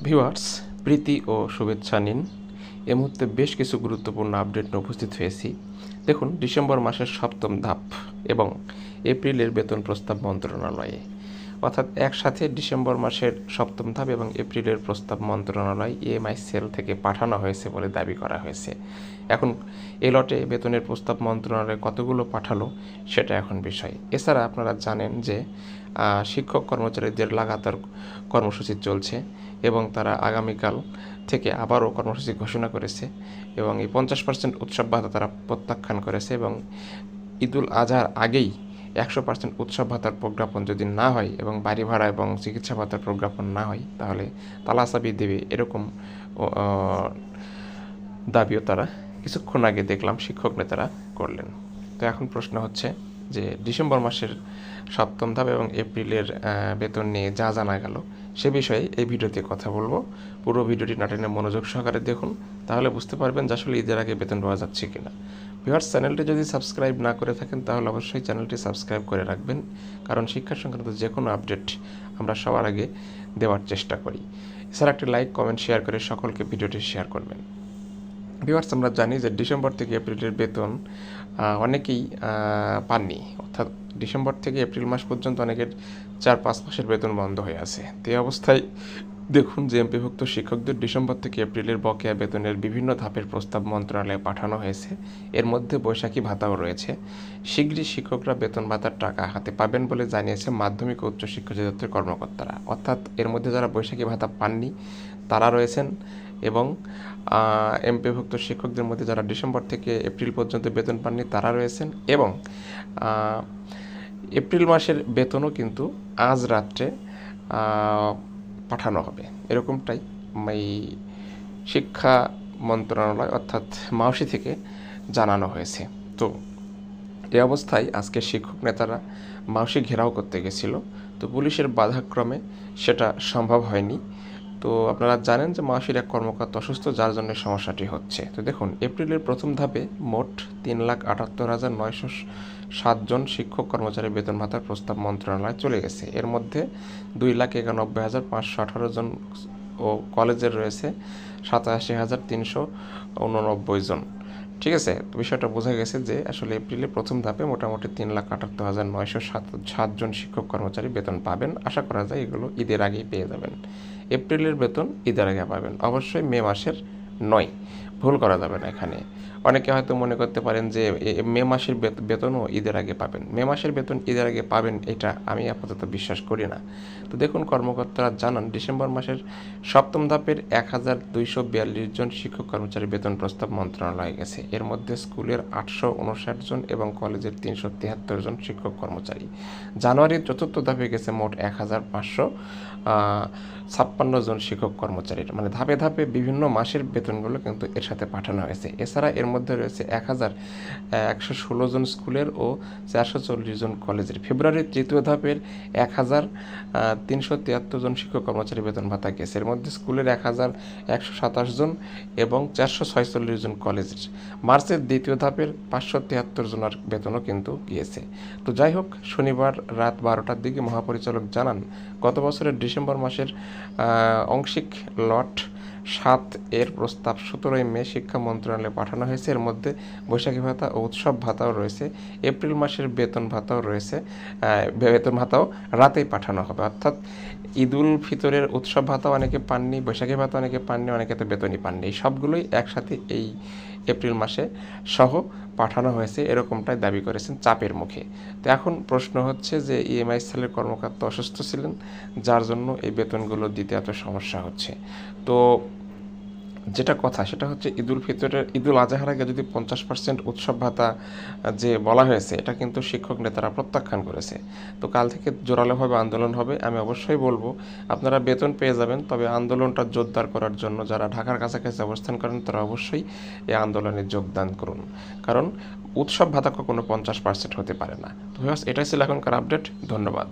Viewers, প্রীতি ও শুভেচ্ছা নিন। এ মুহূর্তে বেশ কিছু গুরুত্বপূর্ণ আপডেট নিয়ে উপস্থিত হয়েছি। দেখুন, ডিসেম্বর মাসের ৭ম ধাপ এবং এপ্রিলের বেতন প্রস্তাব মন্ত্রণালয়ে, অর্থাৎ একসাথে ডিসেম্বর মাসের ৭ম ধাপ এবং এপ্রিলের প্রস্তাব মন্ত্রণালয় ইএমআই সেল থেকে পাঠানো হয়েছে বলে দাবি করা হয়েছে। এখন এ লটে বেতনের প্রস্তাব মন্ত্রণালয় কতগুলো পাঠালো সেটা এখন বিষয়। এছাড়া আপনারা জানেন যে শিক্ষক কর্মচারীদের লাগাতার কর্মসূচি চলছে এবং তারা আগামীকাল থেকে আবারও কর্মসূচি ঘোষণা করেছে এবং এই 50% উৎসব ভাতা তারা প্রত্যাখ্যান করেছে এবং ঈদুল আজহার আগেই 100% উৎসব ভাতার প্রজ্ঞাপন যদি না হয় এবং বাড়ি ভাড়া এবং চিকিৎসা ভাতার প্রজ্ঞাপন না হয় তাহলে তালাচাবি দেবে, এরকম দাবিও তারা কিছুক্ষণ আগে দেখলাম শিক্ষক নেতারা করলেন। তো এখন প্রশ্ন হচ্ছে যে ডিসেম্বর মাসের ৭ম ধাপ এবং এপ্রিলের বেতন নিয়ে যা জানা গেল সে বিষয়ে এই ভিডিওতে কথা বলবো। পুরো ভিডিওটি না টেনে মনোযোগ সহকারে দেখুন, তাহলে বুঝতে পারবেন যে আসলে ঈদের আগে বেতন পাওয়া যাচ্ছে কিনা। ভিউয়ার্স, চ্যানেলটি যদি সাবস্ক্রাইব না করে থাকেন তাহলে অবশ্যই চ্যানেলটি সাবস্ক্রাইব করে রাখবেন, কারণ শিক্ষা সংক্রান্ত যে কোনো আপডেট আমরা সবার আগে দেওয়ার চেষ্টা করি। এছাড়া একটি লাইক, কমেন্ট, শেয়ার করে সকলকে ভিডিওটি শেয়ার করবেন। ভিউয়ার্স, আমরা জানি যে ডিসেম্বর থেকে এপ্রিলের বেতন অনেকেই পাননি, অর্থাৎ ডিসেম্বর থেকে এপ্রিল মাস পর্যন্ত অনেকের 4-5 মাসের বেতন বন্ধ হয়ে আছে। তো এই অবস্থায় দেখুন যে এমপিভুক্ত শিক্ষকদের ডিসেম্বর থেকে এপ্রিলের বকেয়া বেতনের বিভিন্ন ধাপের প্রস্তাব মন্ত্রণালয়ে পাঠানো হয়েছে। এর মধ্যে বৈশাখী ভাতাও রয়েছে। শীঘ্রই শিক্ষকরা বেতন ভাতার টাকা হাতে পাবেন বলে জানিয়েছে মাধ্যমিক ও উচ্চশিক্ষা অধিদপ্তরের কর্মকর্তারা। অর্থাৎ এর মধ্যে যারা বৈশাখী ভাতা পাননি তারা রয়েছেন এবং এমপিভুক্ত শিক্ষকদের মধ্যে যারা ডিসেম্বর থেকে এপ্রিল পর্যন্ত বেতন পাননি তারা রয়েছেন এবং এপ্রিল মাসের বেতনও কিন্তু আজ রাত্রে পাঠানো হবে, এরকমটাই এই শিক্ষা মন্ত্রণালয় অর্থাৎ মাওসি থেকে জানানো হয়েছে। তো এই অবস্থায় আজকে শিক্ষক নেতারা মাওসি ঘেরাও করতে গেছিল, তো পুলিশের বাধাক্রমে সেটা সম্ভব হয়নি। তো আপনারা জানেন যে মাওসির এক কর্মকর্তা অসুস্থ, যার জন্য সমস্যাটি হচ্ছে। তো দেখুন, এপ্রিলের প্রথম ধাপে মোট 3,78,907 জন শিক্ষক কর্মচারী বেতন ভাতার প্রস্তাব মন্ত্রণালয়ে চলে গেছে। এর মধ্যে 2,91,518 জন ও কলেজের রয়েছে 87,389 জন। ঠিক আছে, তো বিষয়টা বোঝা গেছে যে আসলে এপ্রিলে প্রথম ধাপে মোটামুটি 3,78,907 জন শিক্ষক কর্মচারী বেতন পাবেন। আশা করা যায় এগুলো ঈদের আগেই পেয়ে যাবেন। এপ্রিলের বেতন ঈদের আগে পাবেন, অবশ্যই মে মাসের নয়, ভুল করা যাবে না এখানে। অনেকে হয়তো মনে করতে পারেন যে মে মাসের বেতনও ঈদের আগে পাবেন। মে মাসের বেতন ঈদের আগে পাবেন এটা আমি আপাতত বিশ্বাস করি না। তো দেখুন, কর্মকর্তারা জানান ডিসেম্বর মাসের 7ম ধাপের 1,242 জন শিক্ষক কর্মচারী বেতন প্রস্তাব মন্ত্রণালয়ে গেছে। এর মধ্যে স্কুলের 859 জন এবং কলেজের 373 জন শিক্ষক কর্মচারী। জানুয়ারির 4র্থ ধাপে গেছে মোট 1,556 জন শিক্ষক কর্মচারীর, মানে ধাপে ধাপে বিভিন্ন মাসের বেতনগুলো কিন্তু এর সাথে পাঠানো হয়েছে। এছাড়া এর মধ্যে রয়েছে 1,116 জন স্কুলের ও 440 জন কলেজের। ফেব্রুয়ারির 3য় ধাপের 1,373 জন শিক্ষক কর্মচারী বেতন ভাতা গেছে। এর মধ্যে স্কুলের 1,127 জন এবং 446 জন কলেজের। মার্চের 2য় ধাপের 573 জনের বেতনও কিন্তু গিয়েছে। তো যাই হোক, শনিবার রাত 12টার দিকে মহাপরিচালক জানান গত বছরের ডিসেম্বর মাসের আংশিক লট 7 এর প্রস্তাব 17ই মে শিক্ষা মন্ত্রণালয়ে পাঠানো হয়েছে। এর মধ্যে বৈশাখী ভাতা ও উৎসব ভাতাও রয়েছে। এপ্রিল মাসের বেতন ভাতাও রয়েছে, বেতন ভাতাও রাতেই পাঠানো হবে। অর্থাৎ ঈদুল ফিতরের উৎসব ভাতা অনেকে পাননি, বৈশাখী ভাতা অনেকে পাননি, অনেকে তো বেতনই পাননি। এই সবগুলোই একসাথে এই এপ্রিল মাসে সহ পাঠানো হয়েছে, এরকমটাই দাবি করেছেন চাপের মুখে। তো এখন প্রশ্ন হচ্ছে যে ইএমআই সেলের কর্মকর্তা অসুস্থ ছিলেন, যার জন্য এই বেতনগুলো দিতে এত সমস্যা হচ্ছে। তো যেটা কথা সেটা হচ্ছে ঈদুল আজহার আগে যদি 50% উৎসব ভাতা যে বলা হয়েছে এটা কিন্তু শিক্ষক নেতারা প্রত্যাখ্যান করেছে। তো কাল থেকে জোরালোভাবে আন্দোলন হবে। আমি অবশ্যই বলবো আপনারা বেতন পেয়ে যাবেন, তবে আন্দোলনটা জোরদার করার জন্য যারা ঢাকার কাছাকাছি অবস্থান করেন তারা অবশ্যই এই আন্দোলনে যোগদান করুন, কারণ উৎসব ভাতা কখনো 50% হতে পারে না। তো এটাই ছিল এখনকার আপডেট। ধন্যবাদ।